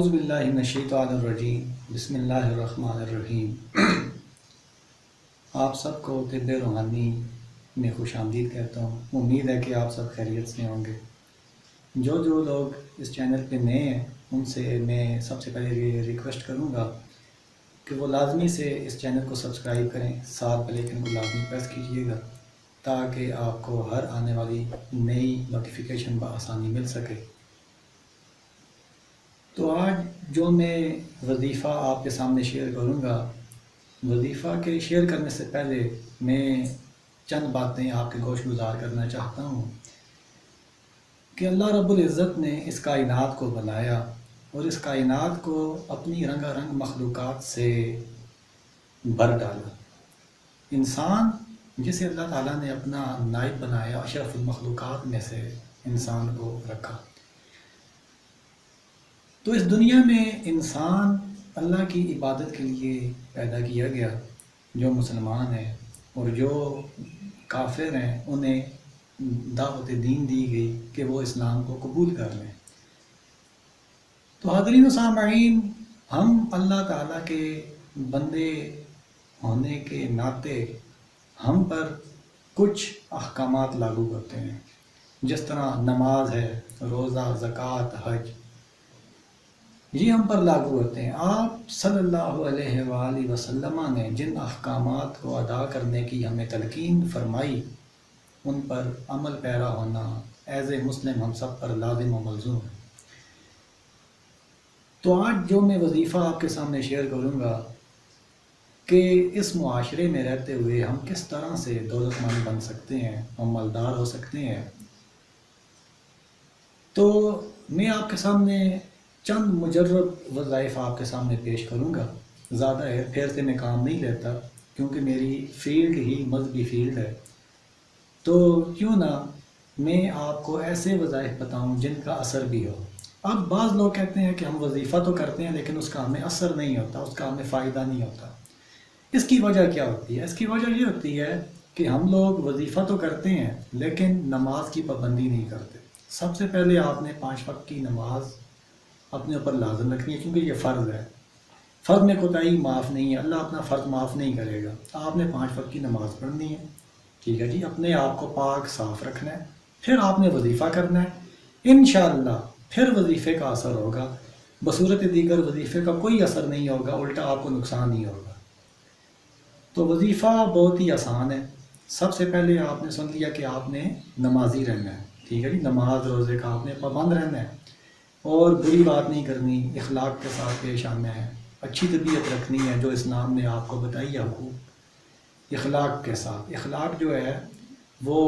اعوذ باللہ من الشیطان الرجیم بسم اللہ الرحمن الرحیم۔ آپ سب کو طب روحانی میں خوش آمدید کہتا ہوں۔ امید ہے کہ آپ سب خیریت سے ہوں گے۔ جو لوگ اس چینل پہ نئے ہیں ان سے میں سب سے پہلے یہ ریکویسٹ کروں گا کہ وہ لازمی سے اس چینل کو سبسکرائب کریں، ساتھ بیل آئیکن کو لازمی پریس کیجیے گا تاکہ آپ کو ہر آنے والی نئی نوٹیفیکیشن بآسانی مل سکے۔ تو آج جو میں وظیفہ آپ کے سامنے شیئر کروں گا، وظیفہ کے شیئر کرنے سے پہلے میں چند باتیں آپ کے گوش گزار کرنا چاہتا ہوں کہ اللہ رب العزت نے اس کائنات کو بنایا اور اس کائنات کو اپنی رنگا رنگ مخلوقات سے بھر ڈالا۔ انسان جسے اللہ تعالیٰ نے اپنا نائب بنایا، اشرف المخلوقات میں سے انسان کو رکھا۔ تو اس دنیا میں انسان اللہ کی عبادت کے لیے پیدا کیا گیا۔ جو مسلمان ہیں اور جو کافر ہیں انہیں دعوت دین دی گئی کہ وہ اسلام کو قبول کر لیں۔ تو حاضرین و سامعین، ہم اللہ تعالیٰ کے بندے ہونے کے ناطے ہم پر کچھ احکامات لاگو کرتے ہیں، جس طرح نماز ہے، روزہ، زکوٰۃ، حج، یہ ہم پر لاگو ہوتے ہیں۔ آپ صلی اللہ علیہ وآلہ وسلم نے جن احکامات کو ادا کرنے کی ہمیں تلقین فرمائی ان پر عمل پیرا ہونا ایز اے مسلم ہم سب پر لازم و ملزوم ہے۔ تو آج جو میں وظیفہ آپ کے سامنے شیئر کروں گا کہ اس معاشرے میں رہتے ہوئے ہم کس طرح سے دولت مند بن سکتے ہیں، ہم مالدار ہو سکتے ہیں۔ تو میں آپ کے سامنے چند مجرب وظائف آپ کے سامنے پیش کروں گا۔ زیادہ پھر سے میں کام نہیں لیتا کیونکہ میری فیلڈ ہی مذہبی فیلڈ ہے، تو کیوں نہ میں آپ کو ایسے وظائف بتاؤں جن کا اثر بھی ہو۔ اب بعض لوگ کہتے ہیں کہ ہم وظیفہ تو کرتے ہیں لیکن اس کا ہمیں اثر نہیں ہوتا، اس کا ہمیں فائدہ نہیں ہوتا۔ اس کی وجہ کیا ہوتی ہے؟ اس کی وجہ یہ ہوتی ہے کہ ہم لوگ وظیفہ تو کرتے ہیں لیکن نماز کی پابندی نہیں کرتے۔ سب سے پہلے آپ نے 5 وقت کی نماز اپنے اوپر لازم رکھنی ہے کیونکہ یہ فرض ہے۔ فرض میں کوتاہی معاف نہیں ہے، اللہ اپنا فرض معاف نہیں کرے گا۔ آپ نے 5 وقت کی نماز پڑھنی ہے، ٹھیک ہے جی، اپنے آپ کو پاک صاف رکھنا ہے، پھر آپ نے وظیفہ کرنا ہے۔ انشاءاللہ پھر وظیفے کا اثر ہوگا، بصورت دیگر وظیفے کا کوئی اثر نہیں ہوگا، الٹا آپ کو نقصان ہی ہوگا۔ تو وظیفہ بہت ہی آسان ہے۔ سب سے پہلے آپ نے سن لیا کہ آپ نے نمازی رہنا ہے، ٹھیک ہے جی، نماز روزے کا آپ نے پابند رہنا ہے اور بری بات نہیں کرنی، اخلاق کے ساتھ پیش آنا ہے، اچھی طبیعت رکھنی ہے جو اسلام نے آپ کو بتائی ہے حقوق، اخلاق کے ساتھ۔ اخلاق جو ہے وہ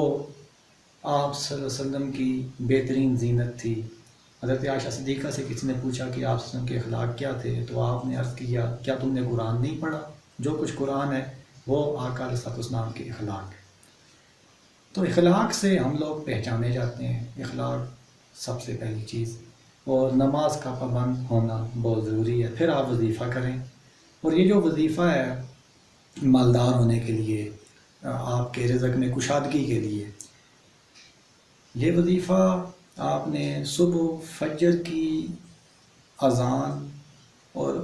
آپ صلی اللہ علیہ وسلم کی بہترین زینت تھی۔ حضرت عائشہ صدیقہ سے کسی نے پوچھا کہ آپ صلی اللہ علیہ وسلم کے اخلاق کیا تھے، تو آپ نے عرض کیا کیا تم نے قرآن نہیں پڑھا؟ جو کچھ قرآن ہے وہ آقا علیہ السلام کے اخلاق ہے۔ تو اخلاق سے ہم لوگ پہچانے جاتے ہیں، اخلاق سب سے پہلی چیز، اور نماز کا پابند ہونا بہت ضروری ہے۔ پھر آپ وظیفہ کریں، اور یہ جو وظیفہ ہے مالدار ہونے کے لیے، آپ کے رزق میں کشادگی کے لیے، یہ وظیفہ آپ نے صبح فجر کی اذان اور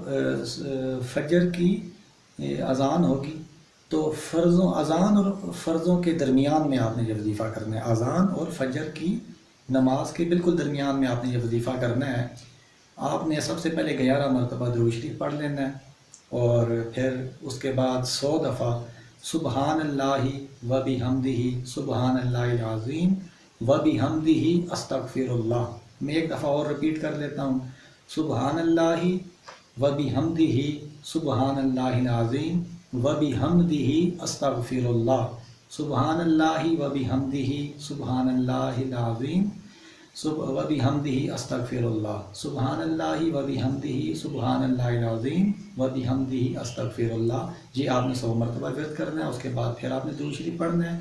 فجر کی اذان ہوگی تو اذان اور فرضوں کے درمیان میں آپ نے یہ وظیفہ کرنا ہے۔ اذان اور فجر کی نماز کے بالکل درمیان میں آپ نے یہ وظیفہ کرنا ہے۔ آپ نے سب سے پہلے 11 مرتبہ درود شریف پڑھ لینا ہے اور پھر اس کے بعد 100 دفعہ سبحان اللہ و بحمدہ سبحان اللہ العظیم و بحمدہ استغفر اللہ۔ میں ایک دفعہ اور رپیٹ کر لیتا ہوں، سبحان اللہ و بحمدہ سبحان اللہ العظیم و بحمدہ استغفر اللہ، سبحان اللہ و بحمدہ سبحان اللہ العظیم و بحمدہ استغفر اللہ، سبحان اللہ و بحمدہ سبحان اللہ العظیم و بحمدہ استغفر اللہ۔ جی آپ نے 100 مرتبہ ورد کرنا ہے، اس کے بعد پھر آپ نے درود شریف پڑھنا ہے۔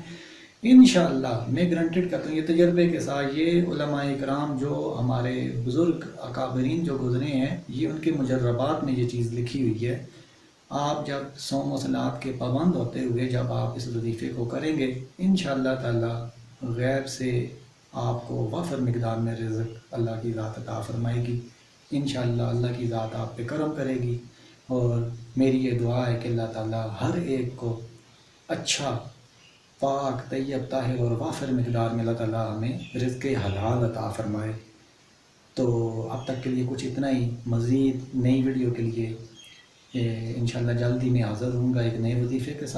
انشاءاللہ میں گرانٹیڈ کرتا ہوں، یہ تجربے کے ساتھ، یہ علماء اکرام جو ہمارے بزرگ اکابرین جو گزرے ہیں، یہ ان کے مجربات میں یہ چیز لکھی ہوئی ہے۔ آپ جب صوم و صلات کے پابند ہوتے ہوئے جب آپ اس وظیفے کو کریں گے، انشاءاللہ تعالی غیب سے آپ کو وافر مقدار میں رزق اللہ کی ذات عطا فرمائے گی۔ انشاءاللہ اللہ کی ذات آپ پہ کرم کرے گی، اور میری یہ دعا ہے کہ اللہ تعالیٰ ہر ایک کو اچھا، پاک، طیب، طاہر اور وافر مقدار میں اللہ تعالیٰ ہمیں رزق حلال عطا فرمائے۔ تو اب تک کے لیے کچھ اتنا ہی، مزید نئی ویڈیو کے لیے انشاءاللہ جلد ہی میں حاضر ہوں گا ایک نئے وظیفے کے ساتھ۔